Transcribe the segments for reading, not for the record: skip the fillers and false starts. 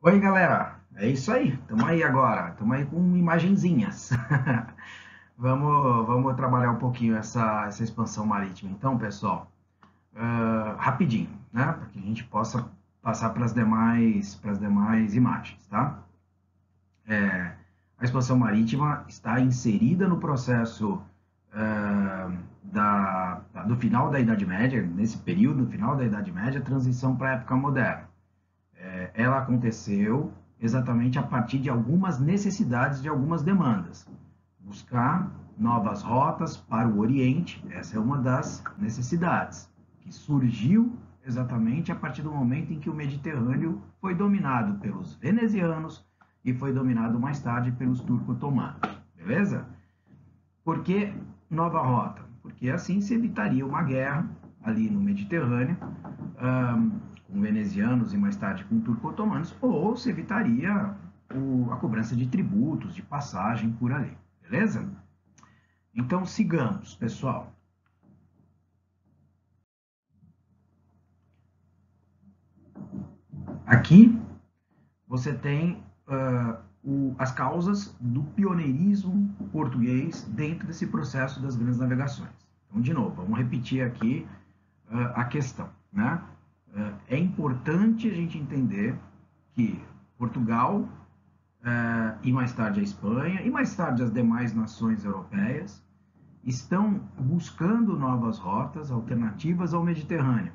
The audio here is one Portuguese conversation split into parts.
Oi, galera. É isso aí. Estamos aí agora. Estamos aí com imagenzinhas. Vamos trabalhar um pouquinho essa expansão marítima. Então, pessoal, rapidinho, né? Para que a gente possa passar para as demais imagens, tá? A expansão marítima está inserida no processo do final da Idade Média, nesse período, no final da Idade Média, transição para a época moderna. Ela aconteceu exatamente a partir de algumas necessidades, de algumas demandas. Buscar novas rotas para o Oriente, essa é uma das necessidades, que surgiu exatamente a partir do momento em que o Mediterrâneo foi dominado pelos venezianos e foi dominado mais tarde pelos turco-otomanos. Beleza? Por que nova rota? Porque assim se evitaria uma guerra ali no Mediterrâneo, com venezianos e mais tarde com turco-otomanos, ou se evitaria a cobrança de tributos, de passagem por ali. Beleza? Então sigamos, pessoal. Aqui você tem as causas do pioneirismo português dentro desse processo das grandes navegações. Então, de novo, vamos repetir aqui a questão, né? É importante a gente entender que Portugal e mais tarde a Espanha e mais tarde as demais nações europeias estão buscando novas rotas alternativas ao Mediterrâneo.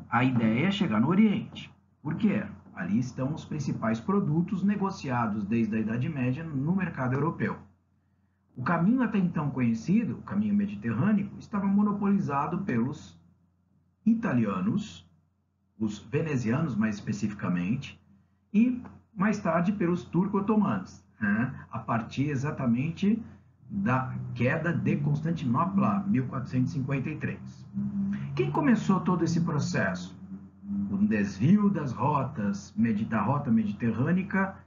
A ideia é chegar no Oriente. Por quê? Ali estão os principais produtos negociados desde a Idade Média no mercado europeu. O caminho até então conhecido, o caminho mediterrâneo, estava monopolizado pelos italianos, os venezianos mais especificamente, e mais tarde pelos turco-otomanos, né? A partir exatamente da queda de Constantinopla, 1453. Quem começou todo esse processo? O desvio das rotas, da rota mediterrânica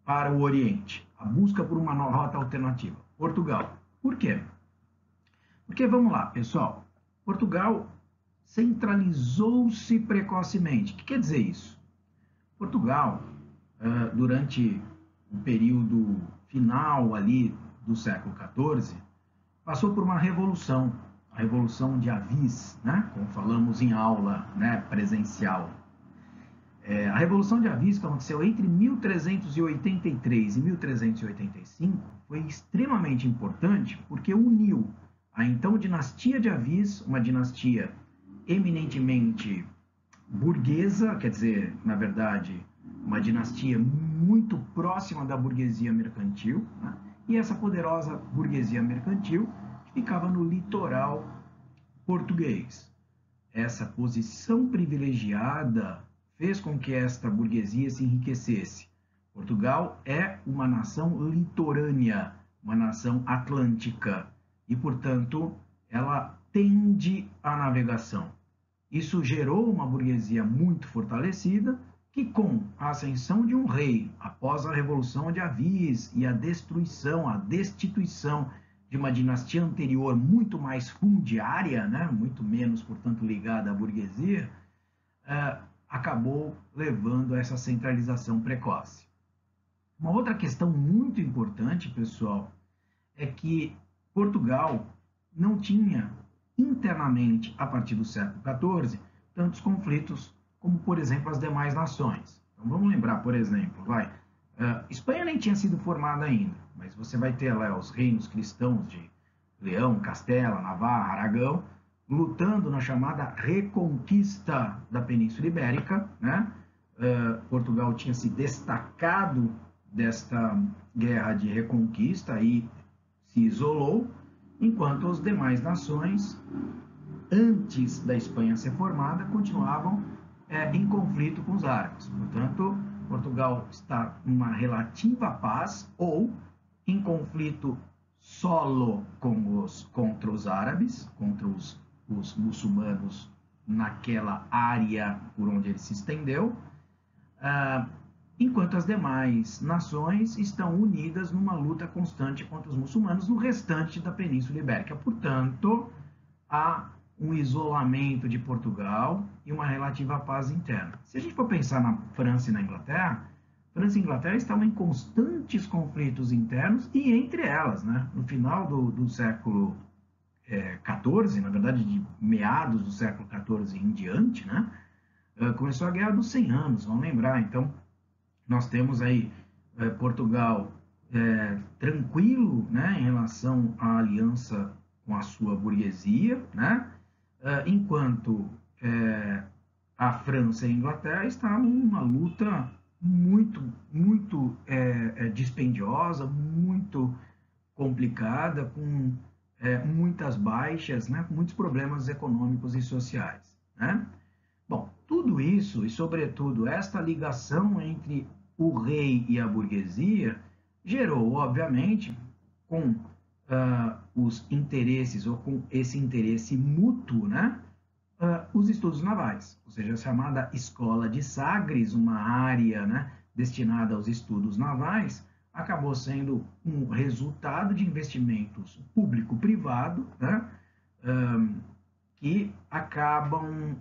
para o Oriente, a busca por uma rota alternativa. Portugal. Por quê? Porque, vamos lá, pessoal, Portugal centralizou-se precocemente. O que quer dizer isso? Portugal, durante o período final ali do século XIV, passou por uma revolução, a Revolução de Avis, né? Como falamos em aula, né, presencial. A Revolução de Avis, que aconteceu entre 1383 e 1385, foi extremamente importante porque uniu a então dinastia de Avis, uma dinastia eminentemente burguesa, quer dizer, na verdade, uma dinastia muito próxima da burguesia mercantil, né? E essa poderosa burguesia mercantil ficava no litoral português. Essa posição privilegiada fez com que esta burguesia se enriquecesse. Portugal é uma nação litorânea, uma nação atlântica, e, portanto, ela tende à navegação. Isso gerou uma burguesia muito fortalecida, que, com a ascensão de um rei, após a Revolução de Avis e a destruição, a destituição de uma dinastia anterior muito mais fundiária, né, muito menos, portanto, ligada à burguesia, acabou levando a essa centralização precoce. Uma outra questão muito importante, pessoal, é que Portugal não tinha internamente, a partir do século XIV, tantos conflitos como, por exemplo, as demais nações. Então, vamos lembrar, por exemplo, Espanha nem tinha sido formada ainda, mas você vai ter lá os reinos cristãos de Leão, Castela, Navarra, Aragão, lutando na chamada reconquista da Península Ibérica, né? Portugal tinha se destacado desta guerra de reconquista e se isolou, enquanto as demais nações, antes da Espanha ser formada, continuavam em conflito com os árabes. Portanto, Portugal está em uma relativa paz ou em conflito solo contra os árabes, contra os muçulmanos naquela área por onde ele se estendeu, enquanto as demais nações estão unidas numa luta constante contra os muçulmanos no restante da Península Ibérica. Portanto, há um isolamento de Portugal e uma relativa paz interna. Se a gente for pensar na França e na Inglaterra, França e Inglaterra estavam em constantes conflitos internos e entre elas, né? No final do século XIV, na verdade de meados do século XIV em diante, né? Começou a Guerra dos 100 Anos, vamos lembrar. Então, nós temos aí Portugal tranquilo, né, em relação à aliança com a sua burguesia, né? Enquanto a França e a Inglaterra estavam numa luta muito dispendiosa, muito complicada, com muitas baixas, né, com muitos problemas econômicos e sociais, né? Bom, tudo isso e, sobretudo, esta ligação entre o rei e a burguesia gerou, obviamente, com os interesses ou com esse interesse mútuo, né, os estudos navais, ou seja, a chamada Escola de Sagres, uma área, né, destinada aos estudos navais, acabou sendo um resultado de investimentos público-privado, né, que acabam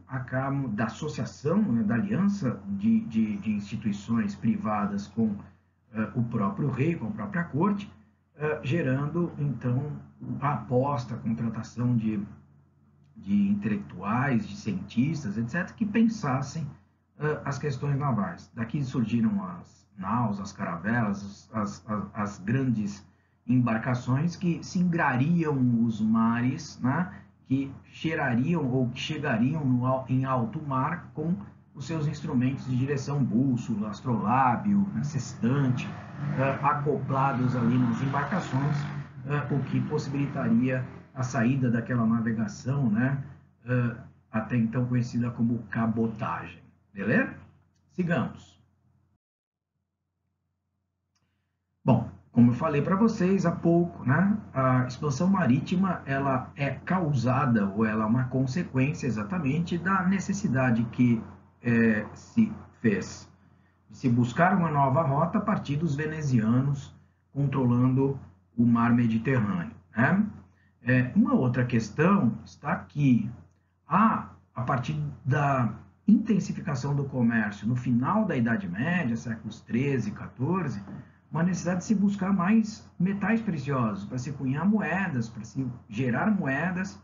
da associação, né, da aliança de instituições privadas com o próprio rei, com a própria corte, gerando, então, a aposta, a contratação de intelectuais, de cientistas, etc., que pensassem as questões navais. Daqui surgiram as naus, as caravelas, as grandes embarcações que singrariam os mares, né, que cheirariam ou que chegariam em alto mar com os seus instrumentos de direção, bússola, astrolábio, né, sextante, acoplados ali nas embarcações, o que possibilitaria a saída daquela navegação, né, até então conhecida como cabotagem. Beleza? Sigamos. Bom, como eu falei para vocês há pouco, né, a expansão marítima ela é causada ou ela é uma consequência exatamente da necessidade que se fez de se buscar uma nova rota a partir dos venezianos controlando o mar Mediterrâneo, né? Uma outra questão está que a partir da intensificação do comércio no final da Idade Média, séculos 13 e 14, uma necessidade de se buscar mais metais preciosos, para se cunhar moedas, para se gerar moedas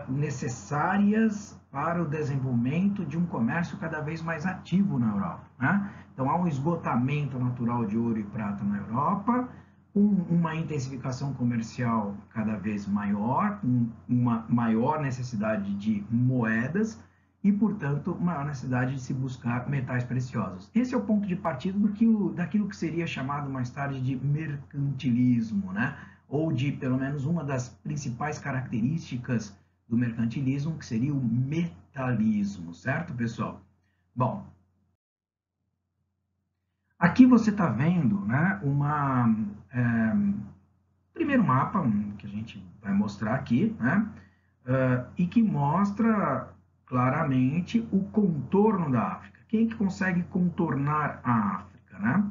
necessárias para o desenvolvimento de um comércio cada vez mais ativo na Europa, né? Então, há um esgotamento natural de ouro e prata na Europa, uma intensificação comercial cada vez maior, uma maior necessidade de moedas e, portanto, maior necessidade de se buscar metais preciosos. Esse é o ponto de partida daquilo que seria chamado mais tarde de mercantilismo, né? Ou de, pelo menos, uma das principais características do mercantilismo, que seria o metalismo, certo, pessoal? Bom, aqui você está vendo, né, primeiro mapa que a gente vai mostrar aqui, né, e que mostra claramente o contorno da África. Quem que consegue contornar a África, né?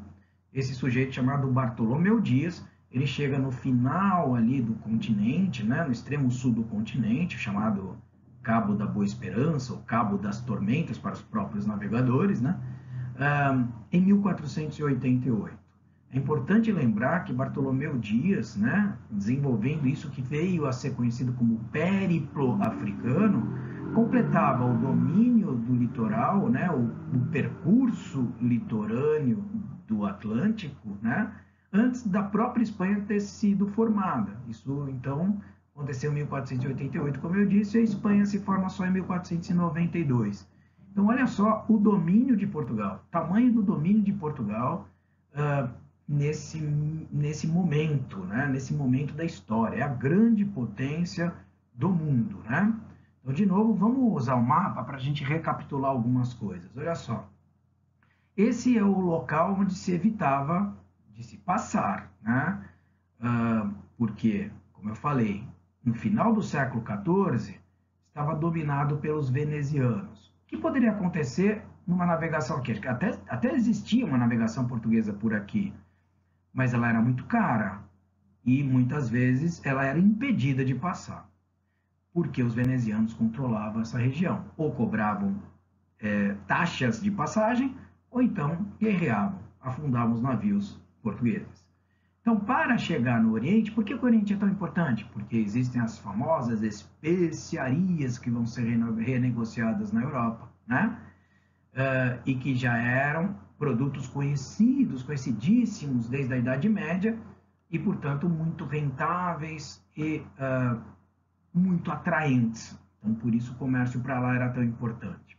Esse sujeito chamado Bartolomeu Dias, ele chega no final ali do continente, né, no extremo sul do continente, chamado Cabo da Boa Esperança, ou Cabo das Tormentas para os próprios navegadores, né, em 1488. É importante lembrar que Bartolomeu Dias, né, desenvolvendo isso que veio a ser conhecido como périplo africano, completava o domínio do litoral, né, o percurso litorâneo do Atlântico, né, antes da própria Espanha ter sido formada. Isso, então, aconteceu em 1488, como eu disse, e a Espanha se forma só em 1492. Então, olha só o domínio de Portugal, o tamanho do domínio de Portugal nesse momento, né? Nesse momento da história. É a grande potência do mundo, né? Então, de novo, vamos usar o mapa para a gente recapitular algumas coisas. Olha só. Esse é o local onde se evitava de se passar, né? Porque, como eu falei, no final do século XIV, estava dominado pelos venezianos. O que poderia acontecer numa navegação aqui? Até existia uma navegação portuguesa por aqui, mas ela era muito cara e muitas vezes ela era impedida de passar. porque os venezianos controlavam essa região, ou cobravam taxas de passagem, ou então guerreavam, afundavam os navios portugueses. Então, para chegar no Oriente, por que o Oriente é tão importante? Porque existem as famosas especiarias que vão ser renegociadas na Europa, né? E que já eram produtos conhecidos, conhecidíssimos desde a Idade Média e, portanto, muito rentáveis e muito atraentes. Então, por isso o comércio para lá era tão importante.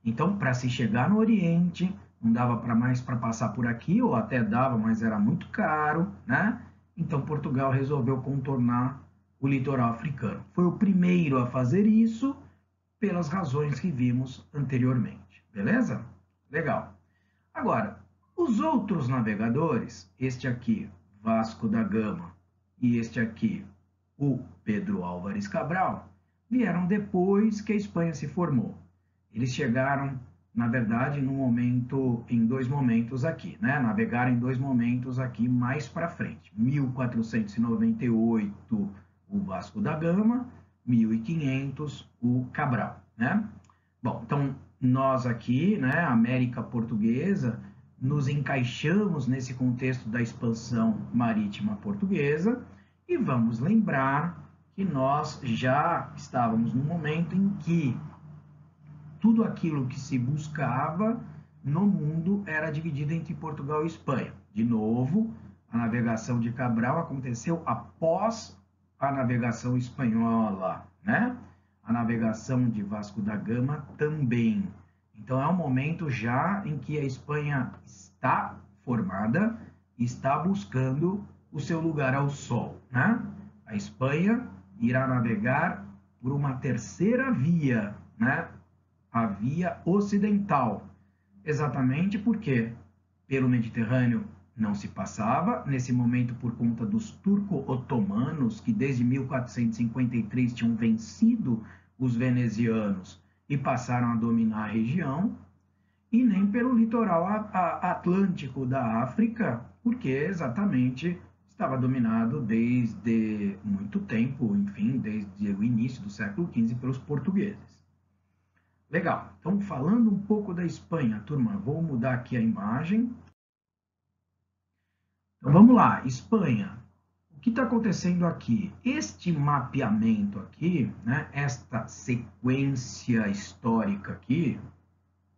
Então, para se chegar no Oriente, não dava para mais para passar por aqui, ou até dava, mas era muito caro, né? Então, Portugal resolveu contornar o litoral africano. Foi o primeiro a fazer isso, pelas razões que vimos anteriormente. Beleza? Legal. Agora, os outros navegadores, este aqui, Vasco da Gama, e este aqui, o Pedro Álvares Cabral, vieram depois que a Espanha se formou. Eles chegaram, na verdade, em dois momentos aqui, né? Navegaram em dois momentos aqui mais para frente. 1498, o Vasco da Gama, 1500, o Cabral, né? Bom, então nós aqui, né, América Portuguesa, nos encaixamos nesse contexto da expansão marítima portuguesa e vamos lembrar que nós já estávamos no momento em que tudo aquilo que se buscava no mundo era dividido entre Portugal e Espanha. De novo, a navegação de Cabral aconteceu após a navegação espanhola, né? A navegação de Vasco da Gama também. Então é um momento já em que a Espanha está formada, está buscando o seu lugar ao sol, né? A Espanha irá navegar por uma terceira via, né? A via ocidental, exatamente porque pelo Mediterrâneo não se passava, nesse momento por conta dos turco-otomanos, que desde 1453 tinham vencido os venezianos e passaram a dominar a região, e nem pelo litoral atlântico da África, porque exatamente estava dominado desde muito tempo, enfim, desde o início do século XV pelos portugueses. Legal, então falando um pouco da Espanha, turma, vou mudar aqui a imagem. Então vamos lá, Espanha. O que está acontecendo aqui? Este mapeamento aqui, né, esta sequência histórica aqui,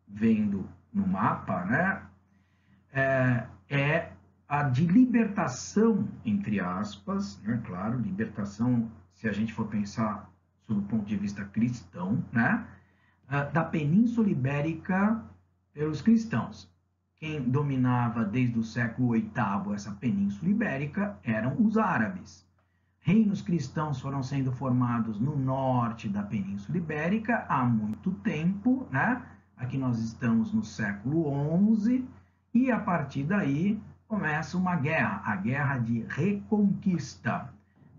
vendo no mapa, né, é a de libertação, entre aspas, né, claro, libertação, se a gente for pensar sob o ponto de vista cristão, né, da Península Ibérica pelos cristãos. Quem dominava desde o século VIII essa Península Ibérica eram os árabes. Reinos cristãos foram sendo formados no norte da Península Ibérica há muito tempo, né? Aqui nós estamos no século XI, e a partir daí começa uma guerra, a Guerra de Reconquista.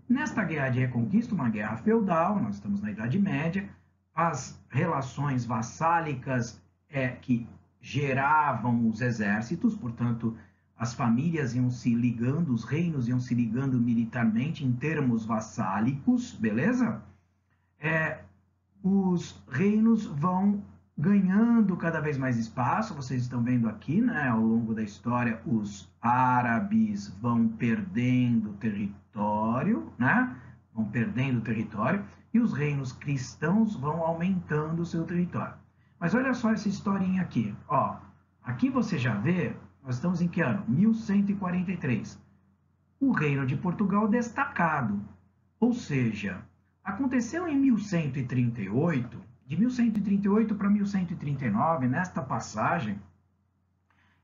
Nesta Guerra de Reconquista, uma guerra feudal, nós estamos na Idade Média, as relações vassálicas que geravam os exércitos, portanto, as famílias iam se ligando, os reinos iam se ligando militarmente em termos vassálicos, beleza? Os reinos vão ganhando cada vez mais espaço, vocês estão vendo aqui, né, ao longo da história, os árabes vão perdendo território, né? Vão perdendo território, e os reinos cristãos vão aumentando o seu território. Mas olha só essa historinha aqui. Ó, aqui você já vê, nós estamos em que ano? 1143. O reino de Portugal destacado. Ou seja, aconteceu em 1138, de 1138 para 1139, nesta passagem,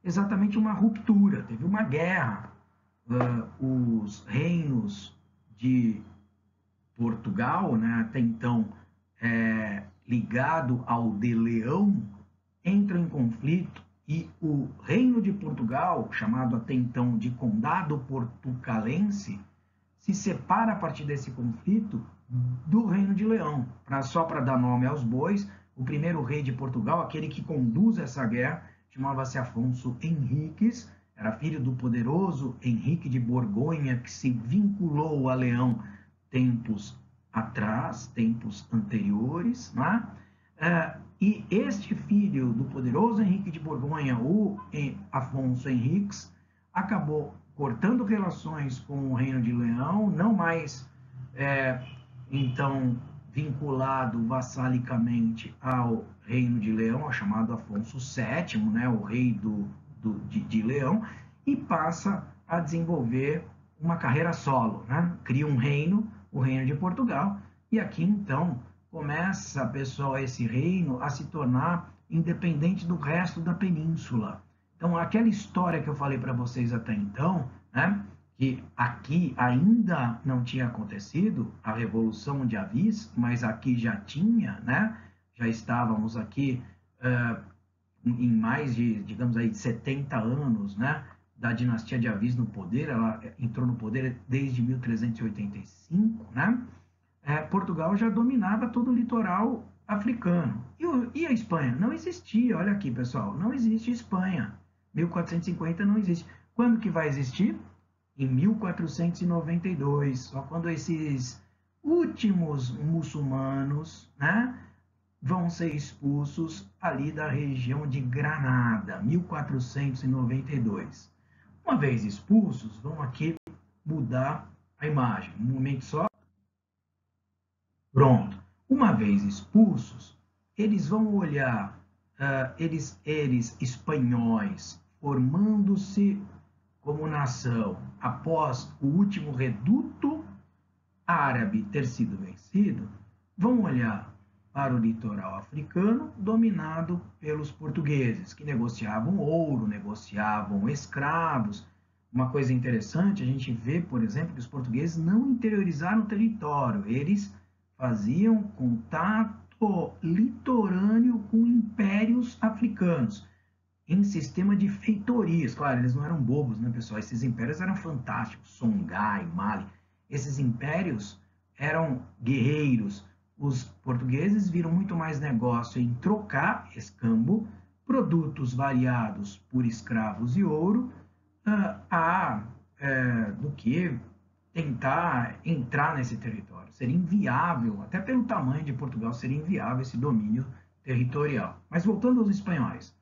exatamente uma ruptura, teve uma guerra. Os reinos de Portugal, né, até então ligado ao de Leão, entram em conflito, e o reino de Portugal, chamado até então de Condado Portucalense, se separa a partir desse conflito do reino de Leão. Só para dar nome aos bois, o primeiro rei de Portugal, aquele que conduz essa guerra, chamava-se Afonso Henriques, era filho do poderoso Henrique de Borgonha, que se vinculou a Leão tempos atrás, tempos anteriores, né? E este filho do poderoso Henrique de Borgonha, o Afonso Henriques, acabou cortando relações com o Reino de Leão, não mais, então, vinculado vassalicamente ao Reino de Leão, chamado Afonso VII, né, o rei de Leão, e passa a desenvolver uma carreira solo, né? Cria um reino, o Reino de Portugal, e aqui então começa, pessoal, esse reino a se tornar independente do resto da península. Então, aquela história que eu falei para vocês até então, né, que aqui ainda não tinha acontecido a Revolução de Avis, mas aqui já tinha, né? Já estávamos aqui em mais de, digamos aí, 70 anos, né, da dinastia de Avis no poder. Ela entrou no poder desde 1385, né? Portugal já dominava todo o litoral africano. E a Espanha? Não existia. Olha aqui, pessoal, não existe Espanha. 1450 não existe. Quando que vai existir? Em 1492, só quando esses últimos muçulmanos, né, vão ser expulsos ali da região de Granada, 1492. Uma vez expulsos, vamos aqui mudar a imagem. Um momento só. Pronto. Uma vez expulsos, eles vão olhar, eles espanhóis, formando-se como nação após o último reduto árabe ter sido vencido, vão olhar para o litoral africano dominado pelos portugueses, que negociavam ouro, negociavam escravos. Uma coisa interessante, a gente vê, por exemplo, que os portugueses não interiorizaram o território, eles faziam contato litorâneo com impérios africanos, em sistema de feitorias. Claro, eles não eram bobos, né, pessoal? Esses impérios eram fantásticos, Songhai, Mali. Esses impérios eram guerreiros. Os portugueses viram muito mais negócio em trocar, escambo, produtos variados por escravos e ouro, do que tentar entrar nesse território. Seria inviável, até pelo tamanho de Portugal, seria inviável esse domínio territorial. Mas voltando aos espanhóis.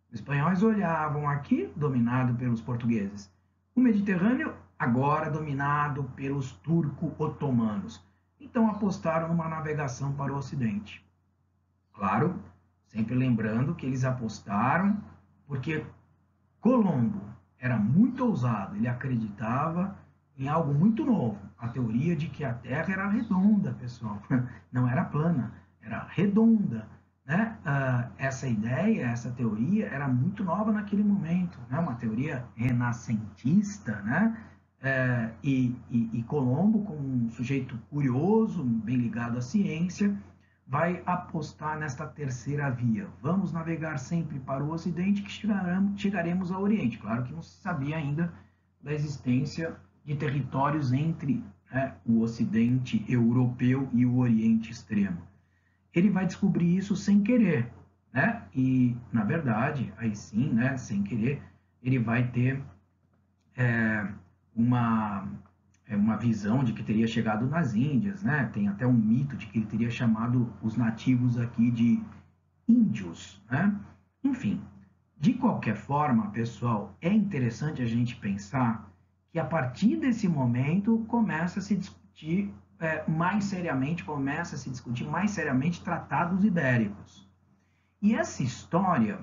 Os espanhóis olhavam aqui, dominado pelos portugueses. O Mediterrâneo, agora dominado pelos turco-otomanos. Então apostaram numa navegação para o Ocidente. Claro, sempre lembrando que eles apostaram porque Colombo era muito ousado, ele acreditava em algo muito novo, a teoria de que a Terra era redonda, pessoal, não era plana, era redonda. Né? Essa ideia, essa teoria era muito nova naquele momento, né? Uma teoria renascentista, né? E Colombo, como um sujeito curioso, bem ligado à ciência, vai apostar nesta terceira via. Vamos navegar sempre para o Ocidente, que chegaremos ao Oriente. Claro que não se sabia ainda da existência de territórios entre, né, o Ocidente europeu e o Oriente extremo. Ele vai descobrir isso sem querer, né? E, na verdade, aí sim, né, sem querer, ele vai ter uma visão de que teria chegado nas Índias, né? Tem até um mito de que ele teria chamado os nativos aqui de índios, né? Enfim, de qualquer forma, pessoal, é interessante a gente pensar que a partir desse momento começa a se discutir mais seriamente tratados ibéricos. E essa história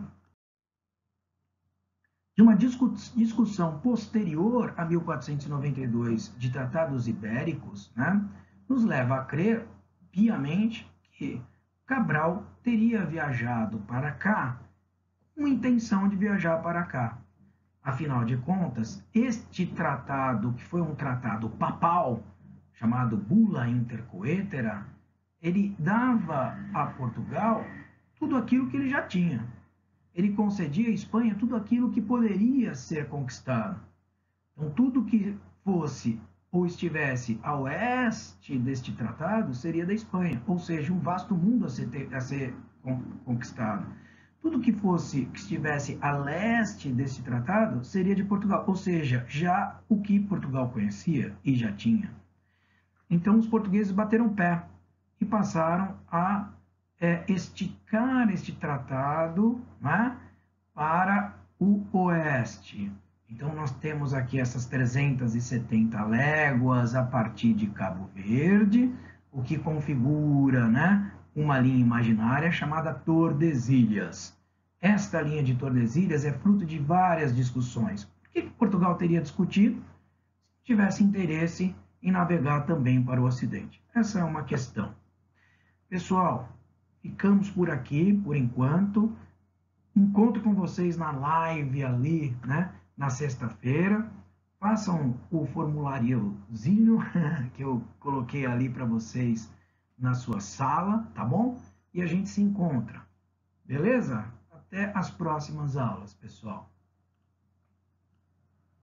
de uma discussão posterior a 1492 de tratados ibéricos, né, nos leva a crer piamente que Cabral teria viajado para cá com intenção de viajar para cá. Afinal de contas, este tratado, que foi um tratado papal, chamado Bula Intercoetera, ele dava a Portugal tudo aquilo que ele já tinha. Ele concedia à Espanha tudo aquilo que poderia ser conquistado. Então, tudo que fosse ou estivesse a oeste deste tratado seria da Espanha, ou seja, um vasto mundo a ser conquistado. Tudo que estivesse a leste desse tratado seria de Portugal, ou seja, já o que Portugal conhecia e já tinha. Então, os portugueses bateram o pé e passaram a esticar este tratado, né, para o oeste. Então, nós temos aqui essas 370 léguas a partir de Cabo Verde, o que configura, né, uma linha imaginária chamada Tordesilhas. Esta linha de Tordesilhas é fruto de várias discussões. Por que Portugal teria discutido se tivesse interesse em navegar também para o Ocidente? Essa é uma questão. Pessoal, ficamos por aqui por enquanto. Encontro com vocês na live ali, né, na sexta-feira. Façam o formuláriozinho que eu coloquei ali para vocês na sua sala, tá bom? E a gente se encontra. Beleza? Até as próximas aulas, pessoal.